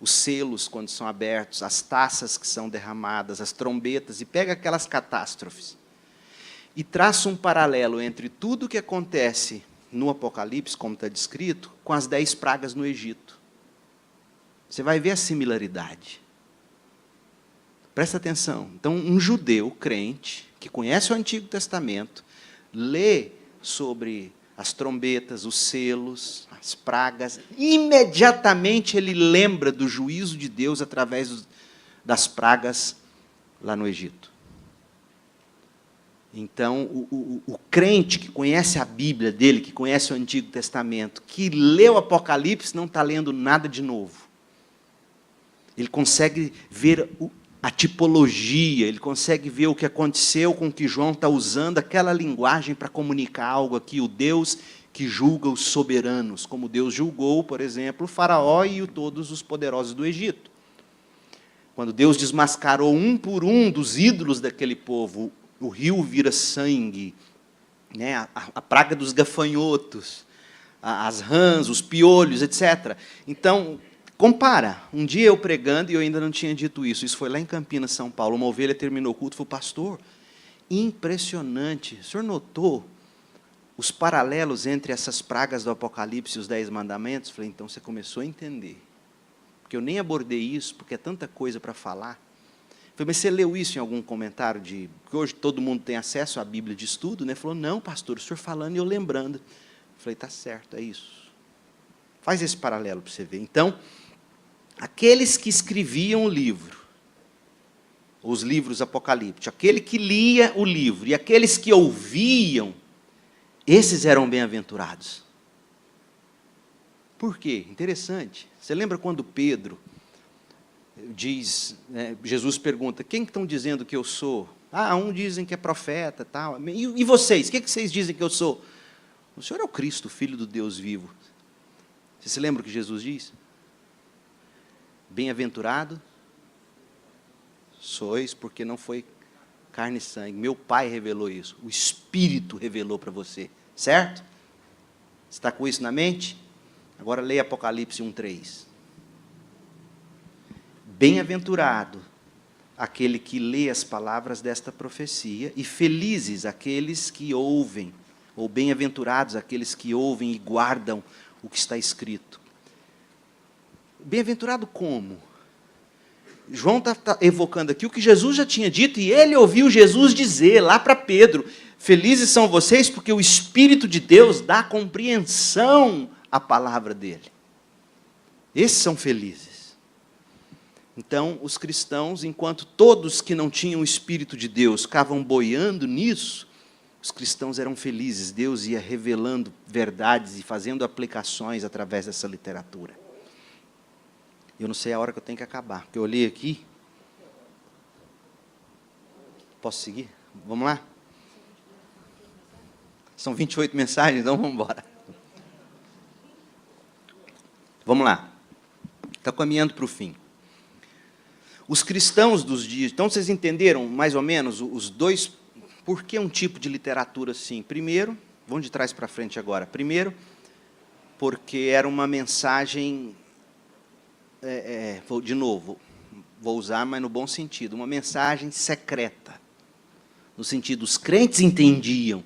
B: os selos quando são abertos, as taças que são derramadas, as trombetas, e pega aquelas catástrofes. E traça um paralelo entre tudo o que acontece no Apocalipse, como está descrito, com as 10 pragas no Egito. Você vai ver a similaridade. Presta atenção. Então, um judeu crente, que conhece o Antigo Testamento, lê sobre as trombetas, os selos, as pragas, imediatamente ele lembra do juízo de Deus através das pragas lá no Egito. Então, o crente que conhece a Bíblia dele, que conhece o Antigo Testamento, que lê o Apocalipse, não está lendo nada de novo. Ele consegue ver a tipologia, ele consegue ver o que aconteceu com o que João está usando, aquela linguagem para comunicar algo aqui, o Deus que julga os soberanos, como Deus julgou, por exemplo, o faraó e todos os poderosos do Egito. Quando Deus desmascarou um por um dos ídolos daquele povo, o rio vira sangue, né? a praga dos gafanhotos, as rãs, os piolhos, etc. Então, compara. Um dia eu pregando e eu ainda não tinha dito isso. Isso foi lá em Campinas, São Paulo. Uma ovelha terminou o culto e falou, pastor, impressionante. O senhor notou os paralelos entre essas pragas do Apocalipse e os 10 mandamentos? Eu falei, então você começou a entender. Porque eu nem abordei isso, porque é tanta coisa para falar. Eu falei, mas você leu isso em algum comentário? Porque hoje todo mundo tem acesso à Bíblia de estudo, né? Ele falou, não, pastor, o senhor falando e eu lembrando. Eu falei, está certo, é isso. Faz esse paralelo para você ver. Então, aqueles que escreviam o livro, os livros apocalípticos, aquele que lia o livro e aqueles que ouviam, esses eram bem-aventurados. Por quê? Interessante. Você lembra quando Pedro diz, Jesus pergunta, quem estão dizendo que eu sou? Ah, um dizem que é profeta, tal. E vocês? O que vocês dizem que eu sou? O Senhor é o Cristo, Filho do Deus vivo. Você se lembra o que Jesus diz? Bem-aventurado sois, porque não foi carne e sangue. Meu Pai revelou isso. O Espírito revelou para você. Certo? Você está com isso na mente? Agora leia Apocalipse 1:3. Bem-aventurado aquele que lê as palavras desta profecia, e felizes aqueles que ouvem, ou bem-aventurados aqueles que ouvem e guardam o que está escrito. Bem-aventurado como? João está evocando aqui o que Jesus já tinha dito, e ele ouviu Jesus dizer lá para Pedro, felizes são vocês porque o Espírito de Deus dá compreensão à palavra dele. Esses são felizes. Então, os cristãos, enquanto todos que não tinham o Espírito de Deus ficavam boiando nisso, os cristãos eram felizes. Deus ia revelando verdades e fazendo aplicações através dessa literatura. Eu não sei a hora que eu tenho que acabar, porque eu olhei aqui. Posso seguir? Vamos lá? São 28 mensagens, então vamos embora. Vamos lá. Está caminhando para o fim. Os cristãos dos dias... Então, vocês entenderam, mais ou menos, os dois... Por que um tipo de literatura assim? Primeiro, vamos de trás para frente agora. Primeiro, porque era uma mensagem... de novo, vou usar, mas no bom sentido. Uma mensagem secreta. No sentido, os crentes entendiam,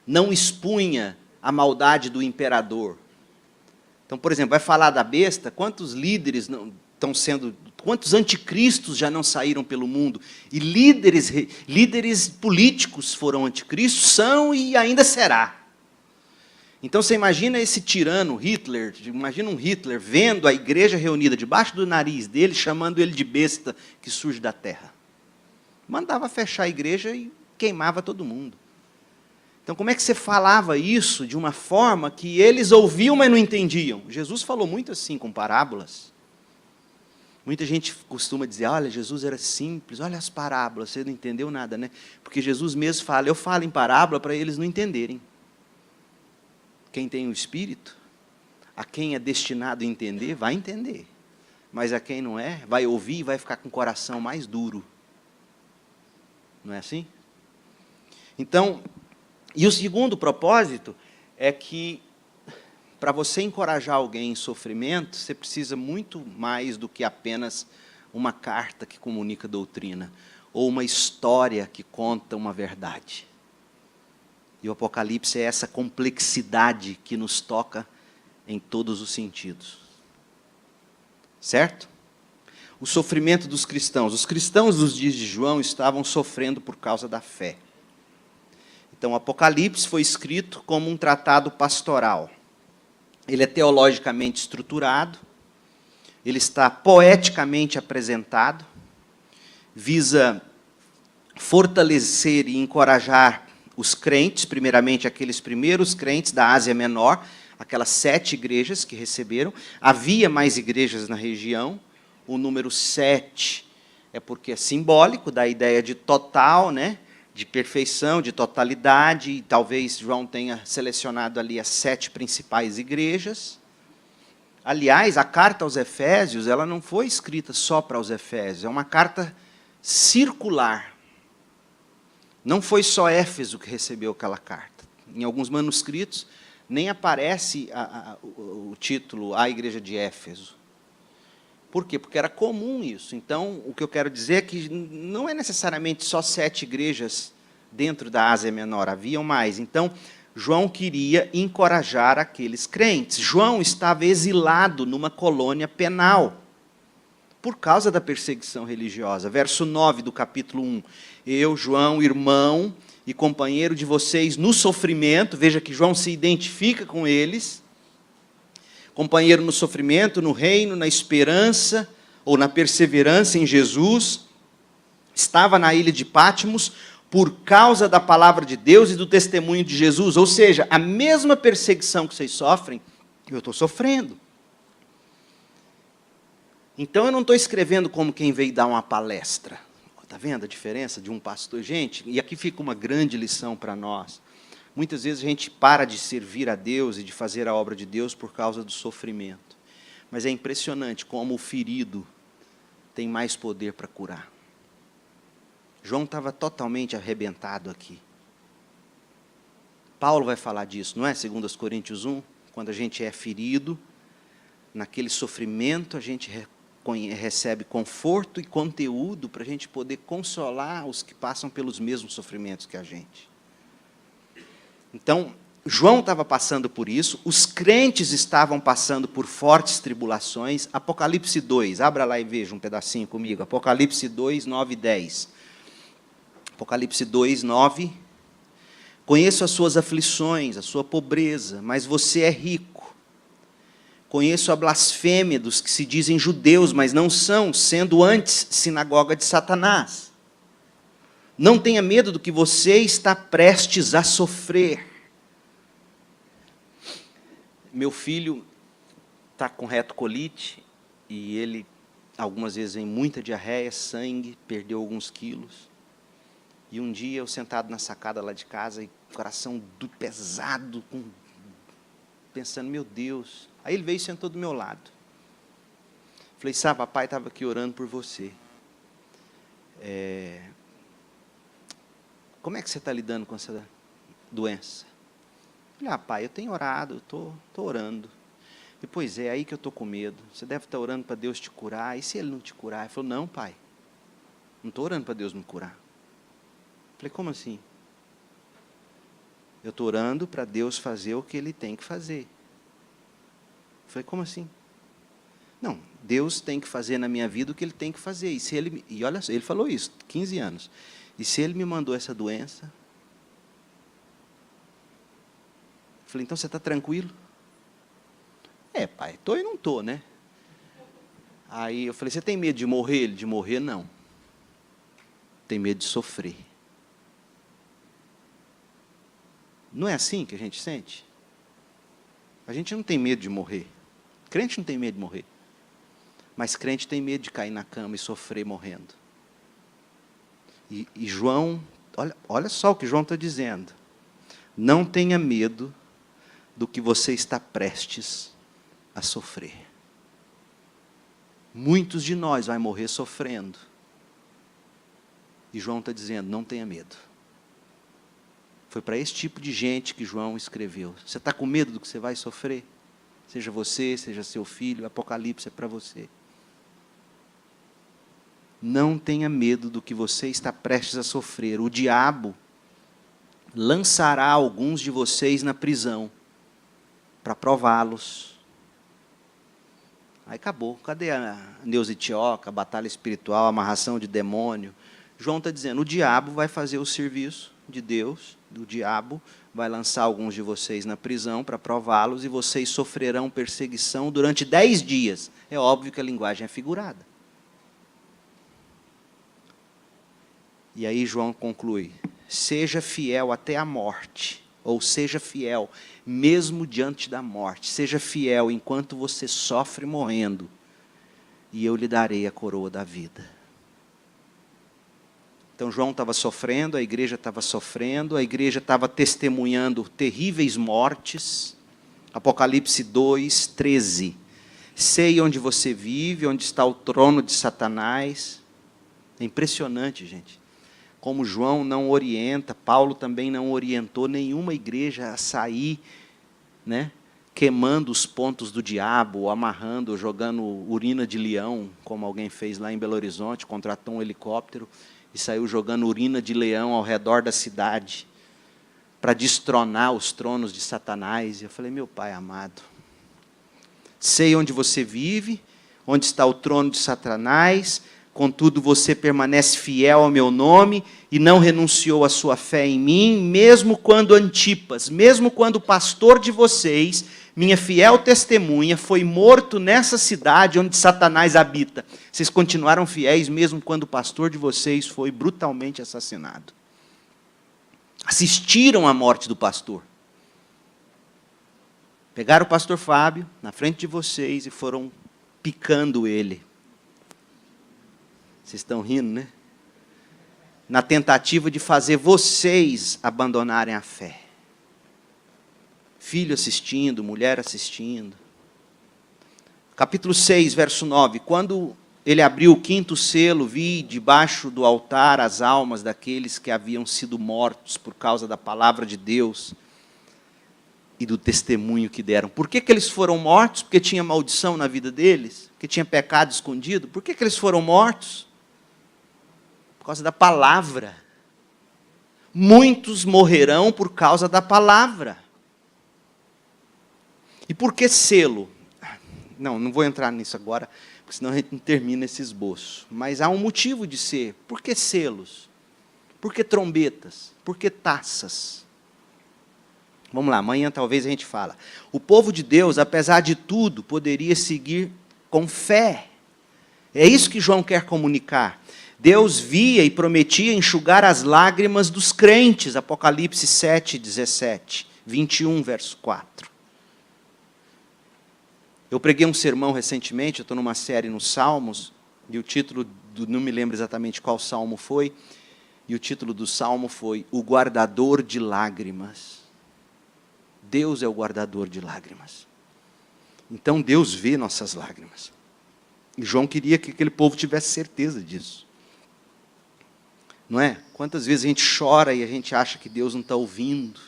B: não expunha a maldade do imperador. Então, por exemplo, vai falar da besta, quantos líderes não estão sendo... Quantos anticristos já não saíram pelo mundo? E líderes políticos foram anticristos, são e ainda será. Então, você imagina esse tirano, Hitler, imagina um Hitler vendo a igreja reunida debaixo do nariz dele, chamando ele de besta que surge da terra. Mandava fechar a igreja e queimava todo mundo. Então, como é que você falava isso de uma forma que eles ouviam, mas não entendiam? Jesus falou muito assim, com parábolas. Muita gente costuma dizer, olha, Jesus era simples, olha as parábolas, você não entendeu nada, né? Porque Jesus mesmo fala, eu falo em parábola para eles não entenderem. Quem tem o Espírito, a quem é destinado a entender, vai entender. Mas a quem não é, vai ouvir e vai ficar com o coração mais duro. Não é assim? Então, e o segundo propósito é que, para você encorajar alguém em sofrimento, você precisa muito mais do que apenas uma carta que comunica doutrina, ou uma história que conta uma verdade. E o Apocalipse é essa complexidade que nos toca em todos os sentidos. Certo? O sofrimento dos cristãos. Os cristãos dos dias de João estavam sofrendo por causa da fé. Então, o Apocalipse foi escrito como um tratado pastoral. Ele é teologicamente estruturado, ele está poeticamente apresentado, visa fortalecer e encorajar os crentes, primeiramente aqueles primeiros crentes da Ásia Menor, aquelas 7 igrejas que receberam. Havia mais igrejas na região, o número 7 é porque é simbólico da ideia de total, né? De perfeição, de totalidade, e talvez João tenha selecionado ali as 7 principais igrejas. Aliás, a carta aos Efésios, ela não foi escrita só para os Efésios, é uma carta circular. Não foi só Éfeso que recebeu aquela carta. Em alguns manuscritos, nem aparece o título A Igreja de Éfeso. Por quê? Porque era comum isso. Então, o que eu quero dizer é que não é necessariamente só 7 igrejas dentro da Ásia Menor, haviam mais. Então, João queria encorajar aqueles crentes. João estava exilado numa colônia penal, por causa da perseguição religiosa. Verso 9 do capítulo 1. Eu, João, irmão e companheiro de vocês no sofrimento, veja que João se identifica com eles, companheiro no sofrimento, no reino, na esperança, ou na perseverança em Jesus, estava na ilha de Patmos, por causa da palavra de Deus e do testemunho de Jesus. Ou seja, a mesma perseguição que vocês sofrem, eu estou sofrendo. Então, eu não estou escrevendo como quem veio dar uma palestra. Está vendo a diferença de um pastor? Gente, e aqui fica uma grande lição para nós. Muitas vezes a gente para de servir a Deus e de fazer a obra de Deus por causa do sofrimento. Mas é impressionante como o ferido tem mais poder para curar. João estava totalmente arrebentado aqui. Paulo vai falar disso, não é? Segundo os Coríntios 1, quando a gente é ferido, naquele sofrimento a gente recebe conforto e conteúdo para a gente poder consolar os que passam pelos mesmos sofrimentos que a gente. Então, João estava passando por isso, os crentes estavam passando por fortes tribulações. Apocalipse 2, abra lá e veja um pedacinho comigo. Apocalipse 2, 9 e 10. Apocalipse 2, 9. Conheço as suas aflições, a sua pobreza, mas você é rico. Conheço a blasfêmia dos que se dizem judeus, mas não são, sendo antes sinagoga de Satanás. Não tenha medo do que você está prestes a sofrer. Meu filho está com retocolite e ele, algumas vezes, vem muita diarreia, sangue, perdeu alguns quilos. E um dia, eu sentado na sacada lá de casa, e coração pesado, pensando, meu Deus. Aí ele veio e sentou do meu lado. Falei, sabe, papai estava aqui orando por você. Como é que você está lidando com essa doença? Falei, pai, eu tenho orado, estou orando. E, pois é, aí que eu estou com medo. Você deve estar orando para Deus te curar. E se Ele não te curar? Ele falou, não, pai, não estou orando para Deus me curar. Falei, como assim? Eu estou orando para Deus fazer o que Ele tem que fazer. Falei, como assim? Não, Deus tem que fazer na minha vida o que Ele tem que fazer. E olha só, Ele falou isso, 15 anos. E se Ele me mandou essa doença? Falei, então você está tranquilo? Pai, estou e não estou, né? Aí eu falei, você tem medo de morrer? Ele, de morrer, não. Tem medo de sofrer. Não é assim que a gente sente? A gente não tem medo de morrer. Crente não tem medo de morrer. Mas crente tem medo de cair na cama e sofrer morrendo. E João, olha só o que João está dizendo. Não tenha medo do que você está prestes a sofrer. Muitos de nós vai morrer sofrendo. E João está dizendo, não tenha medo. Foi para esse tipo de gente que João escreveu. Você está com medo do que você vai sofrer? Seja você, seja seu filho, Apocalipse é para você. Não tenha medo do que você está prestes a sofrer. O diabo lançará alguns de vocês na prisão para prová-los. Aí acabou. Cadê a Neusitioca, a batalha espiritual, a amarração de demônio? João está dizendo, o diabo vai fazer o serviço de Deus, do diabo, vai lançar alguns de vocês na prisão para prová-los e vocês sofrerão perseguição durante 10 dias. É óbvio que a linguagem é figurada. E aí João conclui, seja fiel até a morte, ou seja fiel mesmo diante da morte, seja fiel enquanto você sofre morrendo, e eu lhe darei a coroa da vida. Então João estava sofrendo, a igreja estava testemunhando terríveis mortes. Apocalipse 2, 13. Sei onde você vive, onde está o trono de Satanás. É impressionante, gente. Como João não orienta, Paulo também não orientou nenhuma igreja a sair, né, queimando os pontos do diabo, ou amarrando, ou jogando urina de leão, como alguém fez lá em Belo Horizonte, contratou um helicóptero e saiu jogando urina de leão ao redor da cidade, para destronar os tronos de Satanás. E eu falei, meu pai amado, sei onde você vive, onde está o trono de Satanás, contudo você permanece fiel ao meu nome e não renunciou à sua fé em mim, mesmo quando Antipas, mesmo quando o pastor de vocês, minha fiel testemunha, foi morto nessa cidade onde Satanás habita. Vocês continuaram fiéis mesmo quando o pastor de vocês foi brutalmente assassinado. Assistiram à morte do pastor. Pegaram o pastor Fábio na frente de vocês e foram picando ele. Vocês estão rindo, né? Na tentativa de fazer vocês abandonarem a fé. Filho assistindo, mulher assistindo. Capítulo 6, verso 9. Quando ele abriu o 5º selo, vi debaixo do altar as almas daqueles que haviam sido mortos por causa da palavra de Deus e do testemunho que deram. Por que eles foram mortos? Porque tinha maldição na vida deles? Porque tinha pecado escondido? Por que eles foram mortos? Por causa da palavra. Muitos morrerão por causa da palavra. E por que selo? Não vou entrar nisso agora, porque senão a gente não termina esse esboço. Mas há um motivo de ser. Por que selos? Por que trombetas? Por que taças? Vamos lá, amanhã talvez a gente fala. O povo de Deus, apesar de tudo, poderia seguir com fé. É isso que João quer comunicar. Deus via e prometia enxugar as lágrimas dos crentes. Apocalipse 7, 17, 21, verso 4. Eu preguei um sermão recentemente, eu estou numa série nos Salmos, e o título, não me lembro exatamente qual salmo foi, e o título do salmo foi O Guardador de Lágrimas. Deus é o guardador de lágrimas. Então Deus vê nossas lágrimas. E João queria que aquele povo tivesse certeza disso. Não é? Quantas vezes a gente chora e a gente acha que Deus não está ouvindo.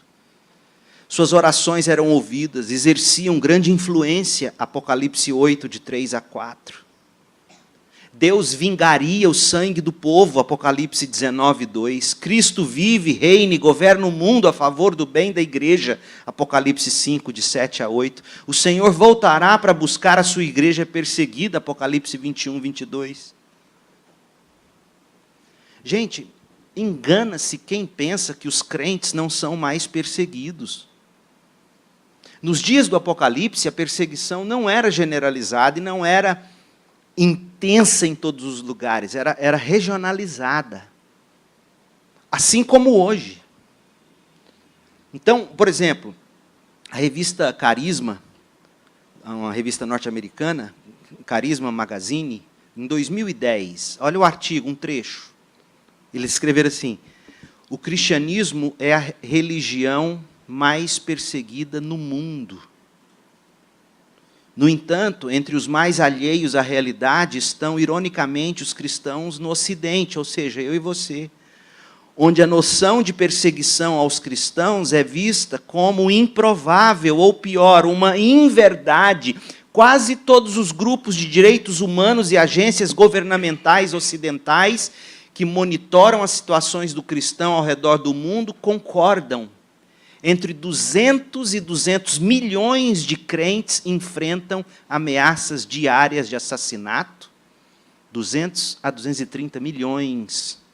B: Suas orações eram ouvidas, exerciam grande influência. Apocalipse 8, de 3 a 4. Deus vingaria o sangue do povo, Apocalipse 19, 2. Cristo vive, reina e governa o mundo a favor do bem da igreja, Apocalipse 5, de 7 a 8. O Senhor voltará para buscar a sua igreja perseguida, Apocalipse 21, 22. Gente, engana-se quem pensa que os crentes não são mais perseguidos. Nos dias do Apocalipse, a perseguição não era generalizada e não era intensa em todos os lugares, era regionalizada. Assim como hoje. Então, por exemplo, a revista Carisma, uma revista norte-americana, Carisma Magazine, em 2010, olha o artigo, um trecho. Eles escreveram assim: o cristianismo é a religião mais perseguida no mundo. No entanto, entre os mais alheios à realidade estão, ironicamente, os cristãos no Ocidente, ou seja, eu e você, onde a noção de perseguição aos cristãos é vista como improvável, ou pior, uma inverdade. Quase todos os grupos de direitos humanos e agências governamentais ocidentais que monitoram as situações do cristão ao redor do mundo concordam. Entre 200 e 200 milhões de crentes enfrentam ameaças diárias de assassinato. 200 a 230 milhões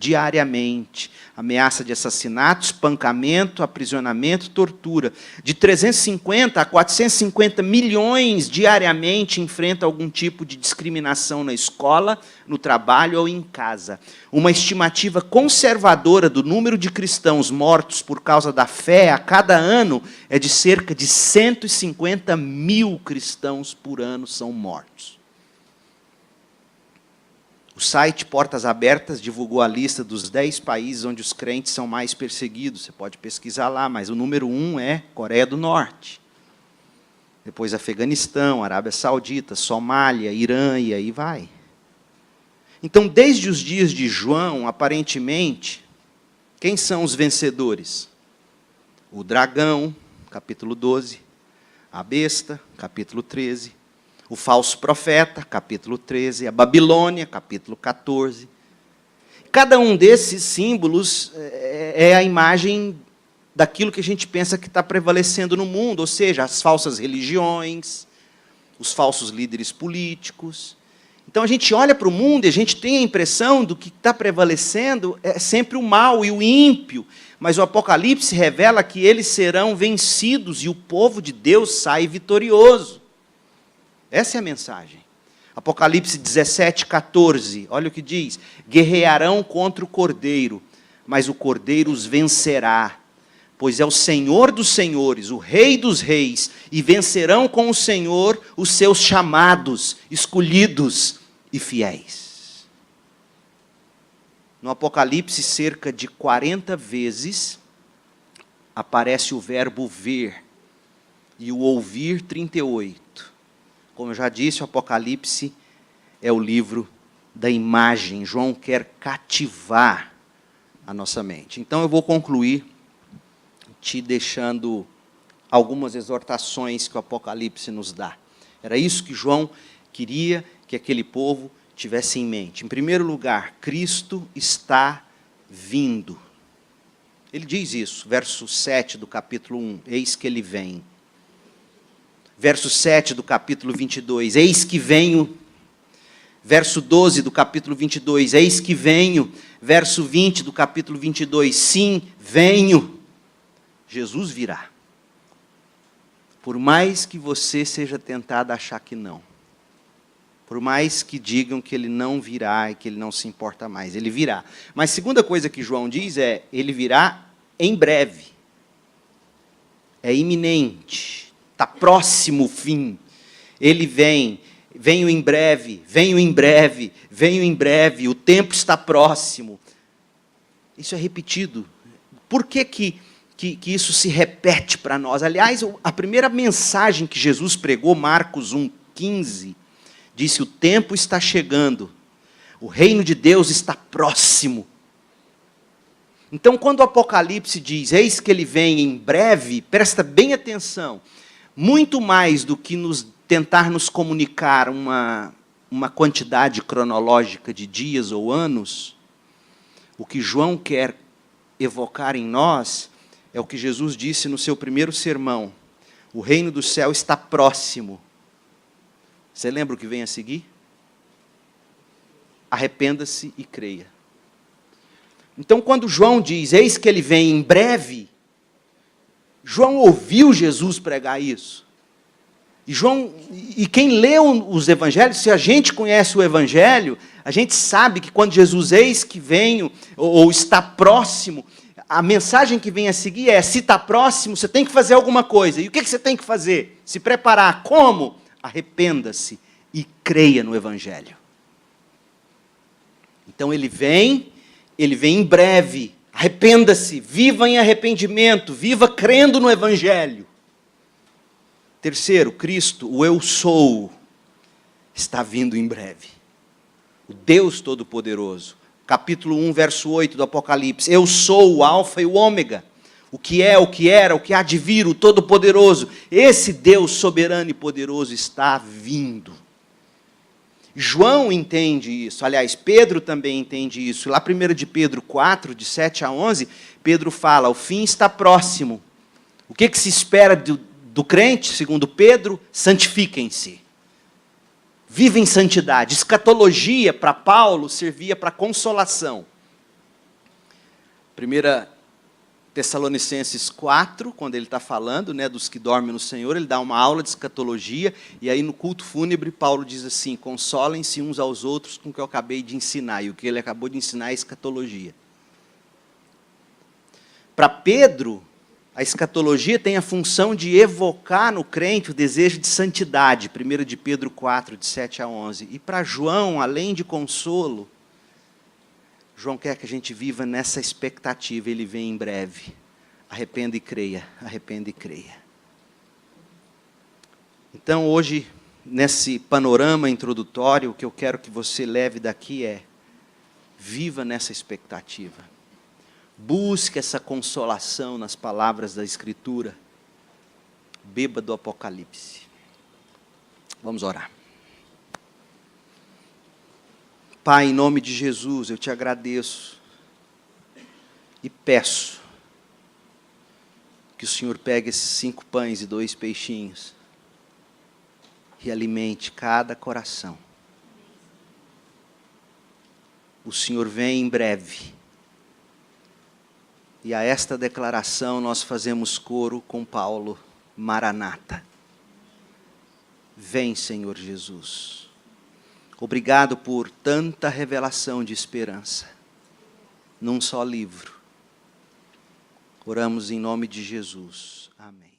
B: diariamente. Ameaça de assassinato, espancamento, aprisionamento, tortura. De 350 a 450 milhões diariamente enfrentam algum tipo de discriminação na escola, no trabalho ou em casa. Uma estimativa conservadora do número de cristãos mortos por causa da fé a cada ano é de cerca de 150 mil cristãos por ano são mortos. O site Portas Abertas divulgou a lista dos 10 países onde os crentes são mais perseguidos. Você pode pesquisar lá, mas o número 1 é Coreia do Norte. Depois Afeganistão, Arábia Saudita, Somália, Irã, e aí vai. Então, desde os dias de João, aparentemente, quem são os vencedores? O dragão, capítulo 12. A besta, capítulo 13. O falso profeta, capítulo 13, a Babilônia, capítulo 14. Cada um desses símbolos é a imagem daquilo que a gente pensa que está prevalecendo no mundo, ou seja, as falsas religiões, os falsos líderes políticos. Então a gente olha para o mundo e a gente tem a impressão do que está prevalecendo é sempre o mal e o ímpio, mas o Apocalipse revela que eles serão vencidos e o povo de Deus sai vitorioso. Essa é a mensagem. Apocalipse 17, 14, olha o que diz: guerrearão contra o Cordeiro, mas o Cordeiro os vencerá, pois é o Senhor dos senhores, o Rei dos reis, e vencerão com o Senhor os seus chamados, escolhidos e fiéis. No Apocalipse, cerca de 40 vezes, aparece o verbo ver, e o ouvir 38. Como eu já disse, o Apocalipse é o livro da imagem. João quer cativar a nossa mente. Então eu vou concluir te deixando algumas exortações que o Apocalipse nos dá. Era isso que João queria que aquele povo tivesse em mente. Em primeiro lugar, Cristo está vindo. Ele diz isso, verso 7 do capítulo 1, eis que ele vem. Verso 7 do capítulo 22, eis que venho. Verso 12 do capítulo 22, eis que venho. Verso 20 do capítulo 22, sim, venho. Jesus virá. Por mais que você seja tentado a achar que não, por mais que digam que ele não virá e que ele não se importa mais, ele virá. Mas a segunda coisa que João diz é, ele virá em breve. É iminente, está próximo o fim. Ele vem, venho em breve, venho em breve, venho em breve, o tempo está próximo. Isso é repetido. Por que isso se repete para nós? Aliás, a primeira mensagem que Jesus pregou, Marcos 1,15, disse: o tempo está chegando, o reino de Deus está próximo. Então, quando o Apocalipse diz, eis que ele vem em breve, presta bem atenção, muito mais do que tentar nos comunicar uma quantidade cronológica de dias ou anos, o que João quer evocar em nós é o que Jesus disse no seu primeiro sermão: o reino do céu está próximo. Você lembra o que vem a seguir? Arrependa-se e creia. Então, quando João diz, eis que ele vem em breve, João ouviu Jesus pregar isso. E quem leu os evangelhos, se a gente conhece o evangelho, a gente sabe que quando Jesus eis que venho, ou está próximo, a mensagem que vem a seguir é, se está próximo, você tem que fazer alguma coisa. E o que você tem que fazer? Se preparar. Como? Arrependa-se e creia no evangelho. Então ele vem em breve. Arrependa-se, viva em arrependimento, viva crendo no evangelho. Terceiro, Cristo, o eu sou, está vindo em breve. O Deus Todo-Poderoso. Capítulo 1, verso 8 do Apocalipse. Eu sou o alfa e o ômega. O que é, o que era, o que há de vir, o Todo-Poderoso. Esse Deus soberano e poderoso está vindo. João entende isso. Aliás, Pedro também entende isso. Lá 1 de Pedro 4, de 7 a 11, Pedro fala, o fim está próximo. O que se espera do crente, segundo Pedro? Santifiquem-se. Vive em santidade. Escatologia, para Paulo, servia para consolação. 1 Tessalonicenses 4, quando ele está falando, né, dos que dormem no Senhor, ele dá uma aula de escatologia, e aí no culto fúnebre, Paulo diz assim, consolem-se uns aos outros com o que eu acabei de ensinar, e o que ele acabou de ensinar é escatologia. Para Pedro, a escatologia tem a função de evocar no crente o desejo de santidade, 1 de Pedro 4, de 7 a 11. E para João, além de consolo, João quer que a gente viva nessa expectativa, ele vem em breve. Arrependa e creia, arrependa e creia. Então hoje, nesse panorama introdutório, o que eu quero que você leve daqui é, viva nessa expectativa. Busque essa consolação nas palavras da Escritura. Beba do Apocalipse. Vamos orar. Pai, em nome de Jesus, eu te agradeço e peço que o Senhor pegue esses 5 pães e 2 peixinhos e alimente cada coração. O Senhor vem em breve. E a esta declaração nós fazemos coro com Paulo, Maranata. Vem, Senhor Jesus. Obrigado por tanta revelação de esperança, num só livro. Oramos em nome de Jesus. Amém.